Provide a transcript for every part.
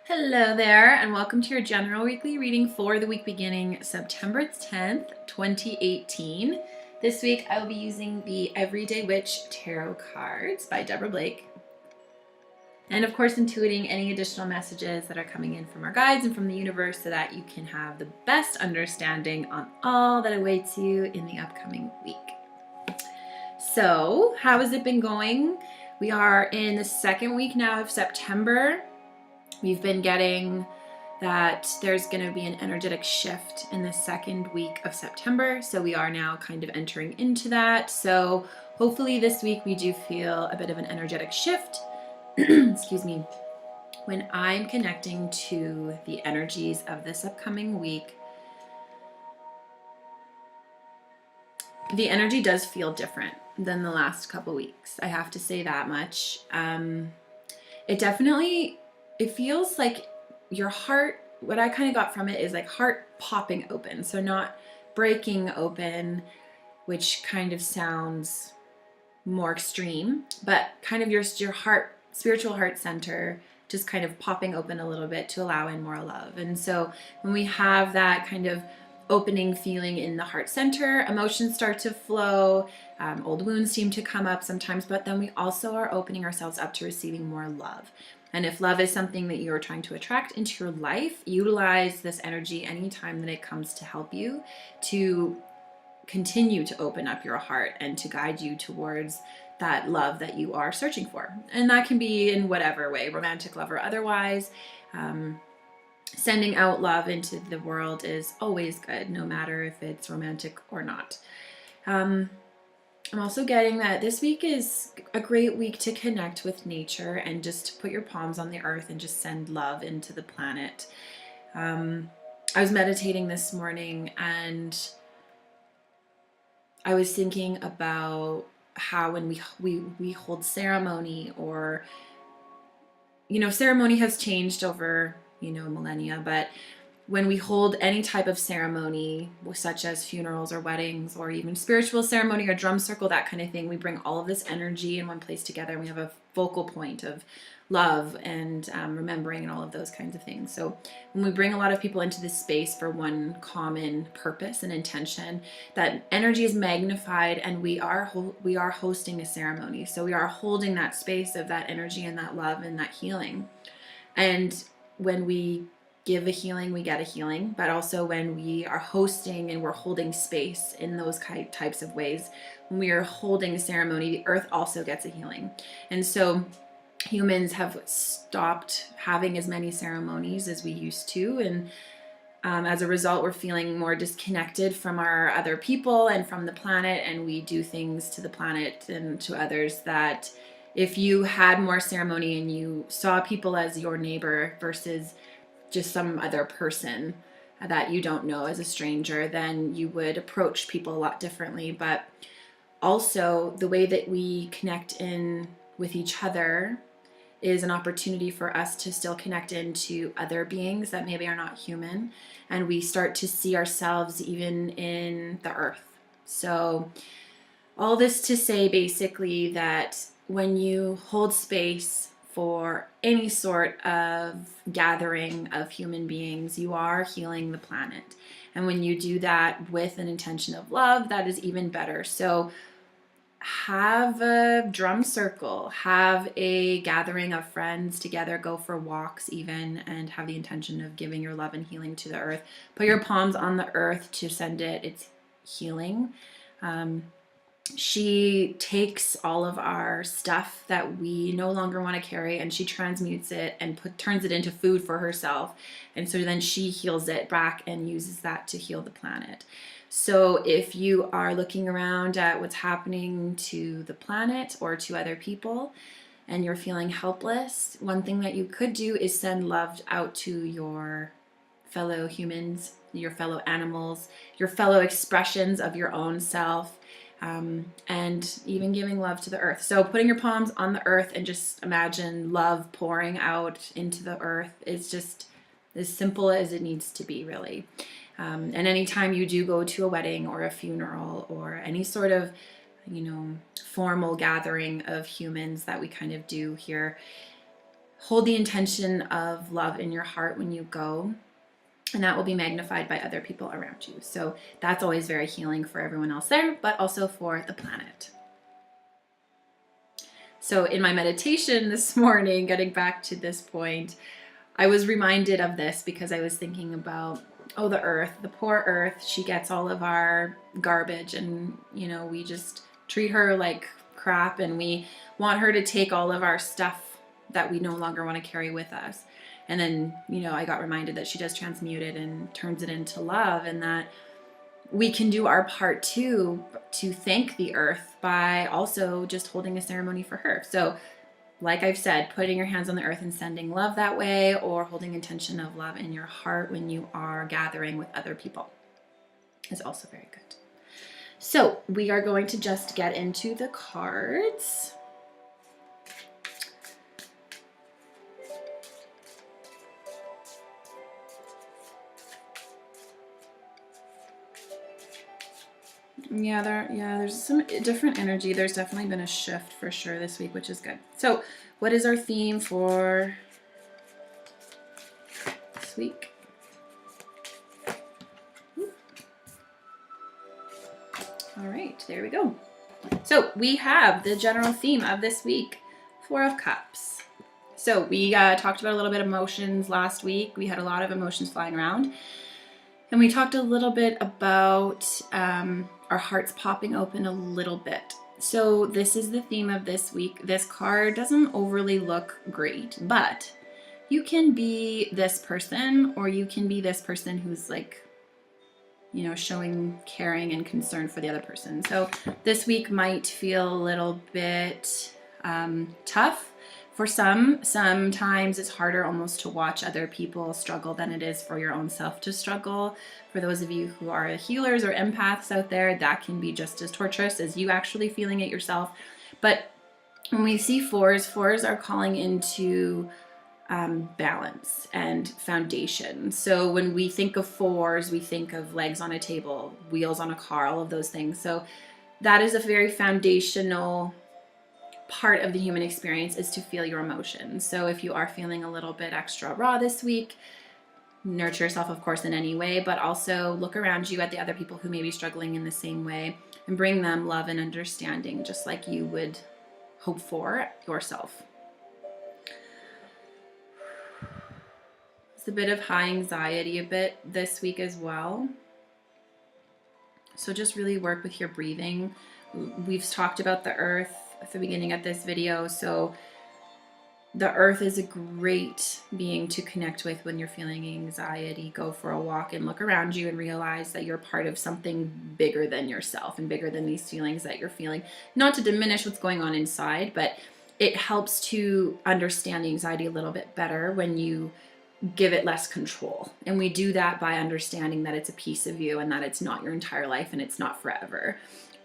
Hello there, and welcome to your general weekly reading for the week beginning September 10th, 2018. This week I will be using the Everyday Witch Tarot cards by Deborah Blake. And of course, intuiting any additional messages that are coming in from our guides and from the universe so that you can have the best understanding on all that awaits you in the upcoming week. So, how has it been going? We are in the second week now of September. We've been getting that there's going to be an energetic shift in the second week of September. So we are now kind of entering into that. So hopefully this week we do feel a bit of an energetic shift. Excuse me. When I'm connecting to the energies of this upcoming week, the energy does feel different than the last couple weeks. I have to say that much. It feels like your heart, what I kind of got from it is like heart popping open. So not breaking open, which kind of sounds more extreme, but kind of your heart, spiritual heart center, just kind of popping open a little bit to allow in more love. And so when we have that kind of opening feeling in the heart center, emotions start to flow, old wounds seem to come up sometimes, but then we also are opening ourselves up to receiving more love. And if love is something that you're trying to attract into your life, utilize this energy anytime that it comes to help you to continue to open up your heart and to guide you towards that love that you are searching for. And that can be in whatever way, romantic love or otherwise. Sending out love into the world is always good, no matter if it's romantic or not. I'm also getting that this week is a great week to connect with nature and just put your palms on the earth and just send love into the planet. I was meditating this morning and I was thinking about how when we hold ceremony, or ceremony has changed over millennia, but when we hold any type of ceremony, such as funerals or weddings or even spiritual ceremony or drum circle, that kind of thing, we bring all of this energy in one place together, and we have a focal point of love and remembering and all of those kinds of things. So when we bring a lot of people into this space for one common purpose and intention, that energy is magnified, and we are hosting a ceremony. So we are holding that space of that energy and that love and that healing. And when we give a healing, we get a healing, but also when we are hosting and we're holding space in those types of ways, when we are holding a ceremony, the earth also gets a healing. And so humans have stopped having as many ceremonies as we used to, and as a result, we're feeling more disconnected from our other people and from the planet, and we do things to the planet and to others that if you had more ceremony and you saw people as your neighbor versus just some other person that you don't know as a stranger, then you would approach people a lot differently. But also the way that we connect in with each other is an opportunity for us to still connect into other beings that maybe are not human, and we start to see ourselves even in the earth. So all this to say basically that when you hold space for any sort of gathering of human beings, you are healing the planet. And when you do that with an intention of love, that is even better. So have a drum circle, have a gathering of friends together, go for walks even, and have the intention of giving your love and healing to the earth. Put your palms on the earth to send it its healing. She takes all of our stuff that we no longer want to carry, and she transmutes it and turns it into food for herself. And so then she heals it back and uses that to heal the planet. So if you are looking around at what's happening to the planet or to other people and you're feeling helpless, one thing that you could do is send love out to your fellow humans, your fellow animals, your fellow expressions of your own self. And even giving love to the earth. So putting your palms on the earth and just imagine love pouring out into the earth is just as simple as it needs to be, really. And anytime you do go to a wedding or a funeral or any sort of, formal gathering of humans that we kind of do here, hold the intention of love in your heart when you go, and that will be magnified by other people around you. So that's always very healing for everyone else there, but also for the planet. So in my meditation this morning, getting back to this point, I was reminded of this because I was thinking about, oh, the earth, the poor earth, she gets all of our garbage, and, you know, we just treat her like crap, and we want her to take all of our stuff that we no longer want to carry with us. And then, you know, I got reminded that she does transmute it and turns it into love, and that we can do our part too to thank the earth by also just holding a ceremony for her. So like I've said, putting your hands on the earth and sending love that way, or holding intention of love in your heart when you are gathering with other people is also very good. So we are going to just get into the cards. There's some different energy. There's definitely been a shift for sure this week, which is good. So what is our theme for this week? All right, there we go. So we have the general theme of this week, Four of Cups. So we talked about a little bit of emotions last week. We had a lot of emotions flying around. And we talked a little bit about our hearts popping open a little bit. So this is the theme of this week. This card doesn't overly look great, but you can be this person, or you can be this person who's like, you know, showing caring and concern for the other person. So this week might feel a little bit tough. For sometimes it's harder almost to watch other people struggle than it is for your own self to struggle. For those of you who are healers or empaths out there, that can be just as torturous as you actually feeling it yourself. But when we see fours are calling into balance and foundation. So when we think of fours, we think of legs on a table, wheels on a car, all of those things. So that is a very foundational part of the human experience, is to feel your emotions. So if you are feeling a little bit extra raw this week, nurture yourself, of course, in any way, but also look around you at the other people who may be struggling in the same way and bring them love and understanding, just like you would hope for yourself. It's a bit of high anxiety a bit this week as well. So just really work with your breathing. We've talked about the earth at the beginning of this video. So the earth is a great being to connect with when you're feeling anxiety. Go for a walk and look around you and realize that you're part of something bigger than yourself and bigger than these feelings that you're feeling. Not to diminish what's going on inside, but it helps to understand the anxiety a little bit better when you give it less control. And we do that by understanding that it's a piece of you and that it's not your entire life and it's not forever.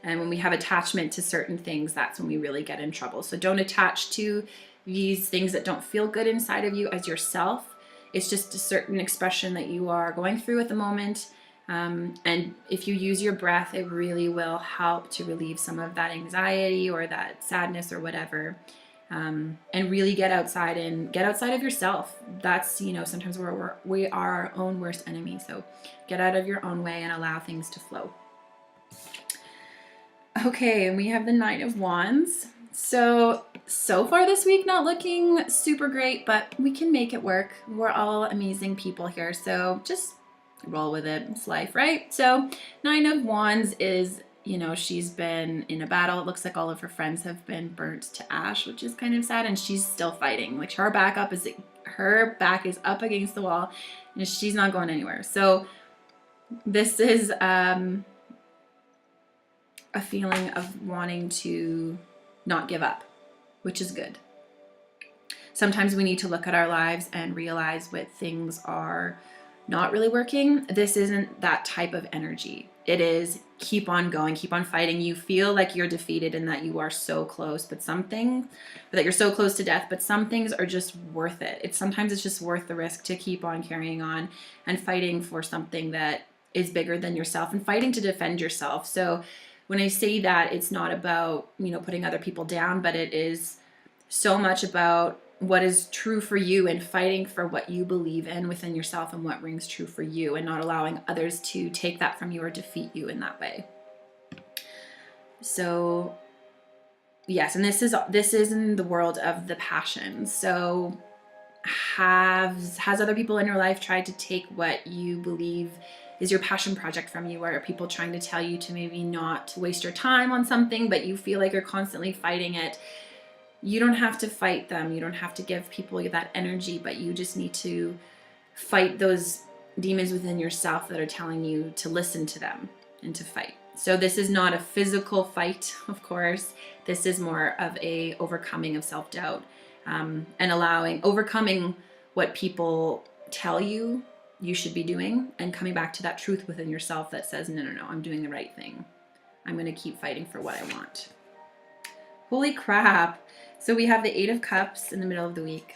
And when we have attachment to certain things, that's when we really get in trouble. So don't attach to these things that don't feel good inside of you as yourself. It's just a certain expression that you are going through at the moment. And if you use your breath, it really will help to relieve some of that anxiety or that sadness or whatever. And really get outside of yourself. That's, you know, sometimes we are our own worst enemy. So get out of your own way and allow things to flow. Okay, and we have the Nine of Wands. So far this week, not looking super great, but we can make it work. We're all amazing people here, so just roll with it. It's life, right? So Nine of Wands is, you know, she's been in a battle. It looks like all of her friends have been burnt to ash, which is kind of sad, and she's still fighting. Like her back is up against the wall, and she's not going anywhere. So this is a feeling of wanting to not give up, which is good. Sometimes we need to look at our lives and realize what things are not really working. This isn't that type of energy. It is keep on going, keep on fighting. You feel like you're defeated and that you are so close, that you're so close to death, but some things are just worth it. Sometimes it's just worth the risk to keep on carrying on and fighting for something that is bigger than yourself and fighting to defend yourself. So when I say that, it's not about, you know, putting other people down, but it is so much about what is true for you and fighting for what you believe in within yourself and what rings true for you, and not allowing others to take that from you or defeat you in that way. So yes, and this is in the world of the passions. So has other people in your life tried to take what you believe is your passion project from you? Or are people trying to tell you to maybe not waste your time on something, but you feel like you're constantly fighting it? You don't have to fight them. You don't have to give people that energy, but you just need to fight those demons within yourself that are telling you to listen to them and to fight. So this is not a physical fight, of course. This is more of a overcoming of self-doubt, and overcoming what people tell you should be doing, and coming back to that truth within yourself that says, no, I'm doing the right thing. I'm going to keep fighting for what I want. Holy crap. So we have the 8 of Cups in the middle of the week.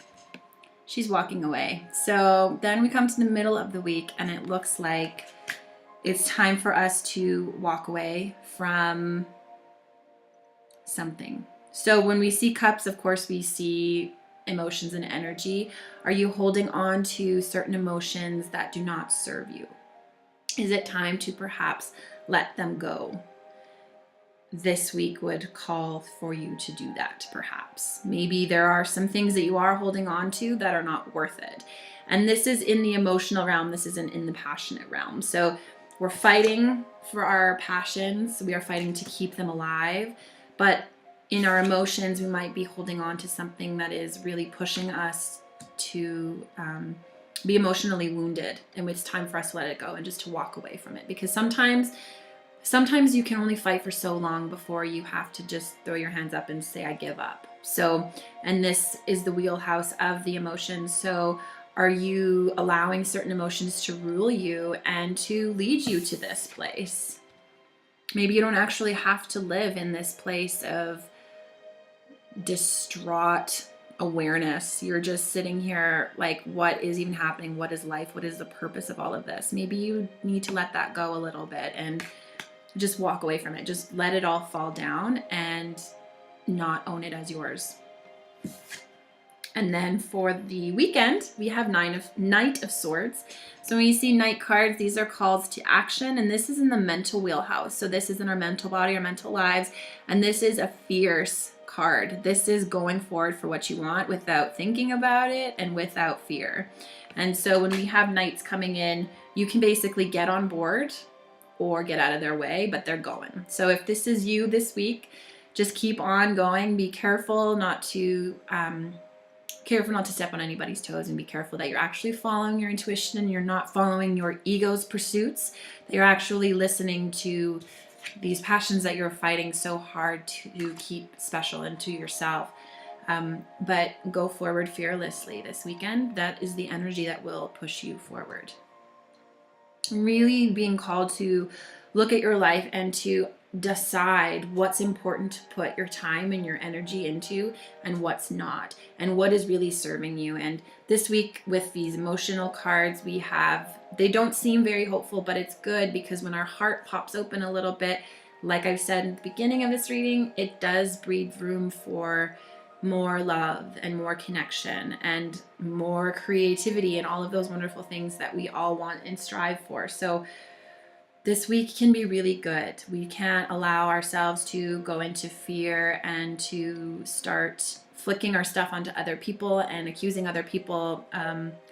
She's walking away. So then we come to the middle of the week, and it looks like it's time for us to walk away from something. So when we see cups, of course, we see emotions and energy. Are you holding on to certain emotions that do not serve you? Is it time to perhaps let them go? This week would call for you to do that, perhaps. Maybe there are some things that you are holding on to that are not worth it. And this is in the emotional realm. This isn't in the passionate realm. So we're fighting for our passions. We are fighting to keep them alive. But in our emotions, we might be holding on to something that is really pushing us to be emotionally wounded. And it's time for us to let it go and just to walk away from it. Because sometimes you can only fight for so long before you have to just throw your hands up and say, I give up. So, and this is the wheelhouse of the emotions. So are you allowing certain emotions to rule you and to lead you to this place? Maybe you don't actually have to live in this place of distraught awareness. You're just sitting here like, what is even happening? What is life? What is the purpose of all of this? Maybe you need to let that go a little bit and just walk away from it. Just let it all fall down and not own it as yours. And then for the weekend, we have Knight of Swords. So when you see Knight cards, these are calls to action, and this is in the mental wheelhouse. So this is in our mental body, our mental lives, and this is a fierce card. This is going forward for what you want without thinking about it and without fear. And so when we have Knights coming in, you can basically get on board or get out of their way, but they're going. So if this is you this week, just keep on going. Be careful not to step on anybody's toes, and be careful that you're actually following your intuition and you're not following your ego's pursuits, that you're actually listening to these passions that you're fighting so hard to keep special and to yourself. But go forward fearlessly this weekend. That is the energy that will push you forward. Really being called to look at your life and to decide what's important to put your time and your energy into and what's not, and what is really serving you. And this week with these emotional cards they don't seem very hopeful, but it's good because when our heart pops open a little bit, like I've said in the beginning of this reading, it does breed room for more love and more connection and more creativity and all of those wonderful things that we all want and strive for. So this week can be really good. We can't allow ourselves to go into fear and to start flicking our stuff onto other people and accusing other people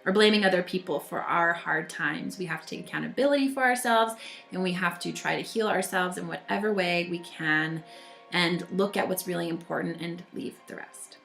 or blaming other people for our hard times. We have to take accountability for ourselves, and we have to try to heal ourselves in whatever way we can and look at what's really important and leave the rest.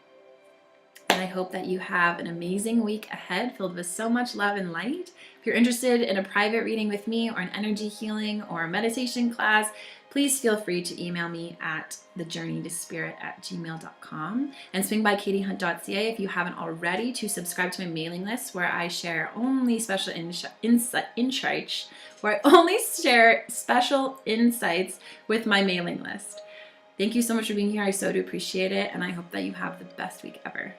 And I hope that you have an amazing week ahead filled with so much love and light. If you're interested in a private reading with me or an energy healing or a meditation class, please feel free to email me at thejourneytospirit@gmail.com and swing by katiehunt.ca if you haven't already to subscribe to my mailing list, where I share only special insights with my mailing list. Thank you so much for being here. I so do appreciate it, and I hope that you have the best week ever.